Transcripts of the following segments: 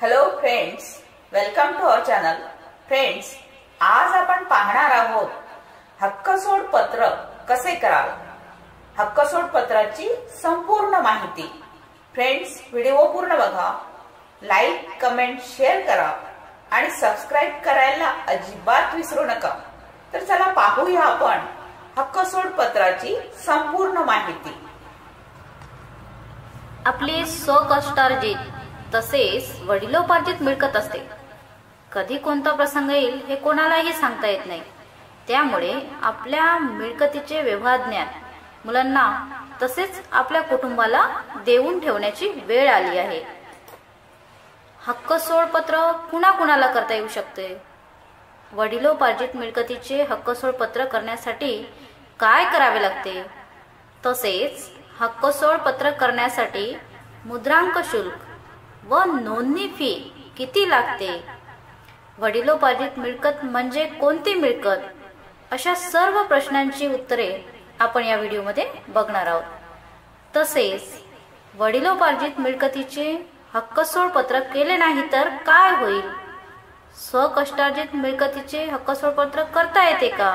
Hello friends, welcome to our channel. Friends, आज आपण पाहणार आहोत हक्कसोड पत्र कसे करावे. हक्कसोड पत्राची संपूर्ण माहिती. फ्रेंड्स, व्हिडिओ पूर्ण बघा, लाईक, कमेंट, शेअर करा आणि सबस्क्राइब करायला अजिबात विसरू नका. तर चला पाहूया आपण हक्कसोड पत्राची संपूर्ण माहिती. आपली स्वकष्टार्जित तसेच वडिलोपार्जित मिळकत असते. कधी कोणता प्रसंग येईल हे कोणालाही सांगता येत नाही. त्यामुळे आपल्या मिळकतीचे व्यवहार ज्ञान मुलांना तसेच आपल्या कुटुंबाला देऊन ठेवण्याची वेळ आली आहे. हक्कसोड पत्र कुणाकुणाला करता येऊ शकते? वडिलोपार्जित मिळकतीचे हक्कसोड पत्र करण्यासाठी काय करावे लागते? तसेच हक्कसोड पत्र करण्यासाठी मुद्रांक शुल्क व नोंदणी फी किती लागते? वडिलोपार्जित मिळकत म्हणजे कोणती मिळकत? अशा सर्व प्रश्नांची उत्तरे आपण या व्हिडिओमध्ये बघणार आहोत. तसेच वडिलोपार्जित मिळकतीचे हक्कसोड पत्र केले नाही तर काय होईल? स्वकष्टार्जित मिळकतीचे हक्कसोड पत्र करता येते का?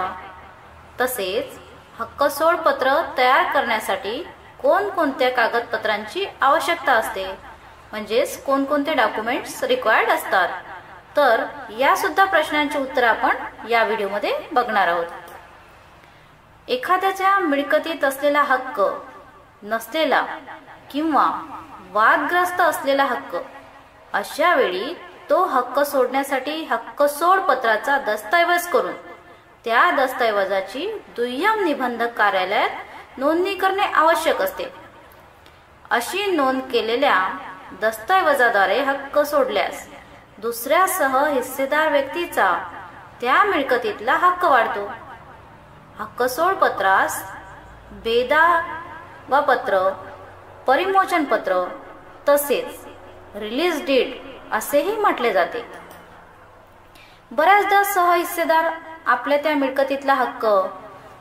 तसेच हक्कसोड पत्र तयार करण्यासाठी कोणकोणत्या कागदपत्रांची आवश्यकता असते, म्हणजेच कोणकोणते डॉक्युमेंट्स रिक्वायर्ड असतात? तर या सुद्धा प्रश्नांची उत्तरे आपण या व्हिडिओमध्ये बघणार आहोत. एखाद्याच्या मिळकतीत असलेला हक्क नसलेला किंवा वादग्रस्त असलेला हक्क, अशा वेळी तो हक्क सोडण्यासाठी हक्कसोड पत्राचा दस्तऐवज करून त्या दस्तऐवजाची दुय्यम निबंधक कार्यालयात नोंदणी करणे आवश्यक असते. अशी नोंद केलेल्या दस्तऐवजाद्वारे हक्क सोडल्यास दुसऱ्यासह हिस्सेदार व्यक्तीचा त्या मिळकतीतला हक्क वाढतो. हक्कसोड पत्रास बेदावा पत्र, परिमोचन पत्र तसेच रिलीज डीड असेही म्हटले जाते. बऱ्याचदा सहहिस्सेदार आपल्या त्या मिळकतीतला हक्क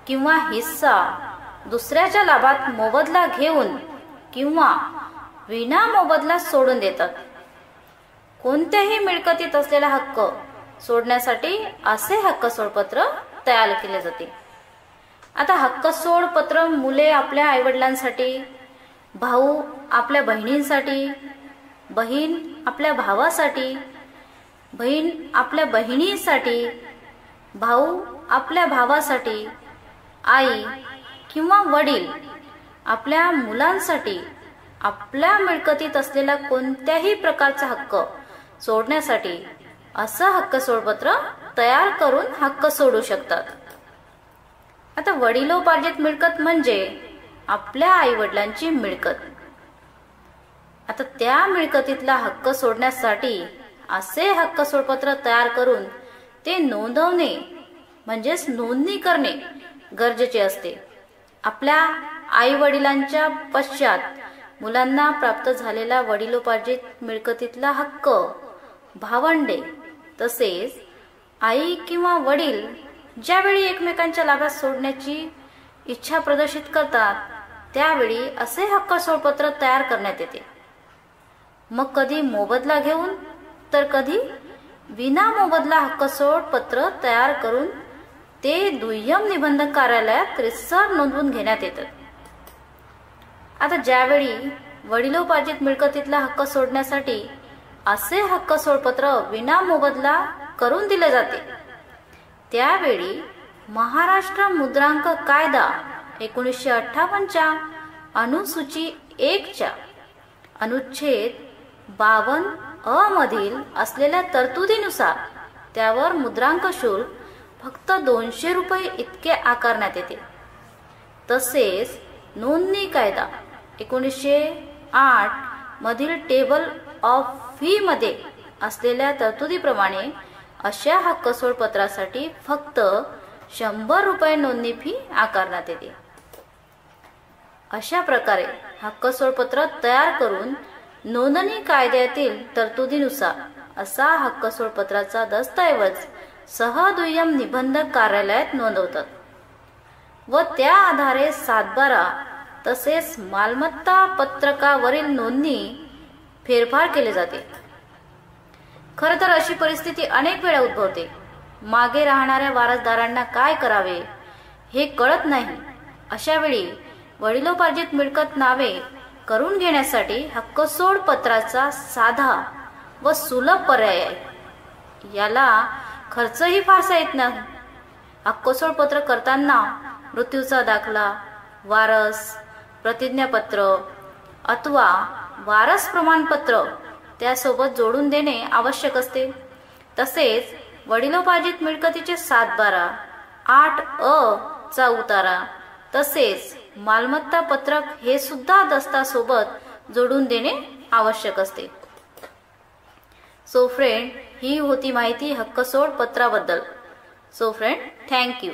किंवा हिस्सा दुसऱ्याच्या लाभात मोबदला घेऊन किंवा विना मोबदला सोडून देतात. कोणत्याही मिळकतीत असलेला हक्क सोडण्यासाठी असे हक्कसोड पत्र तयार केले जाते. आता हक्कसोड पत्र मुले आपल्या आईवडिलांसाठी, भाऊ आपल्या बहिणींसाठी, बहीण आपल्या भावासाठी, बहीण आपल्या बहिणीसाठी, भाऊ आपल्या भावासाठी, आई किंवा वडील आपल्या मुलांसाठी, आपल्या मिळकतीत असलेला कोणत्याही प्रकारचा हक्क सोडण्यासाठी असं हक्कसोड पत्र तयार करून हक्क सोडू शकतात. आता वडिलोपार्जित मिळकत म्हणजे आपल्या आई वडिलांची मिळकत. आता त्या मिळकतीतला हक्क सोडण्यासाठी असे हक्कसोड पत्र तयार करून ते नोंदवणे म्हणजेच नोंदणी करणे गरजेचे असते. आपल्या आई वडिलांच्या पश्चात मुलांना प्राप्त झालेला वडिलोपार्जित मिळकतीतला हक्क भावंडे तसेच आई किंवा वडील ज्यावेळी एकमेकांच्या लाभात सोडण्याची इच्छा प्रदर्शित करतात त्यावेळी असे हक्कसोड पत्र तयार करण्यात येते. मग कधी मोबदला घेऊन तर कधी विना मोबदला हक्कसोड पत्र तयार करून ते दुय्यम निबंधक कार्यालयात रितसर नोंदवून घेण्यात येतात. आता ज्यावेळी वडिलोपार्जित मिळकतीतला हक्क सोडण्यासाठी असे हक्कसोड पत्र विना मोबदला करून दिले जाते त्यावेळी महाराष्ट्र मुद्रांक कायदा 1958च्या अनुसूची 1च्या अनुच्छेद 52 मधील असलेल्या तरतुदीनुसार त्यावर मुद्रांक शुल्क फक्त 200 रुपये इतके आकारण्यात येते. तसेच नोंदणी कायदा 1908 मधील टेबल ऑफ फी मध्ये असलेल्या तरतुदीप्रमाणे अशा हक्कसोड पत्रासाठी फक्त 100 रुपये नोंदणी फी आकारण्यात येते. अशा प्रकारे हक्कसोड पत्र तयार करून नोंदणी कायद्यातील तरतुदीनुसार असा हक्कसोड पत्राचा दस्तऐवज सहदुय्यम निबंधक कार्यालयात नोंदवतात व त्या आधारे सातबारा तसेच मालमत्ता पत्रकावरील नोंदणी फेरफार केले जाते. खरं तर अशी परिस्थिती अनेक वेळा उद्भवते. मागे राहणाऱ्या वारसदारांना काय करावे हे कळत नाही. अशा वेळी वडिलोपार्जित मिळकत नावे करून घेण्यासाठी हक्कसोड पत्राचा साधा व सुलभ पर्याय आहे. याला खर्चही फारसा येत नाही. हक्कसोड पत्र करताना मृत्यूचा दाखला, वारस प्रतिज्ञापत्र अथवा वारस प्रमाणपत्र त्यासोबत जोडून देणे आवश्यक असते. तसेच वडिलोपार्जित मिळकतीचे 7/12, 8अ चा उतारा तसेच मालमत्ता पत्रक हे सुद्धा दस्तासोबत जोडून देणे आवश्यक असते. सो फ्रेंड, ही होती माहिती हक्कसोड पत्राबद्दल. So friend, thank you.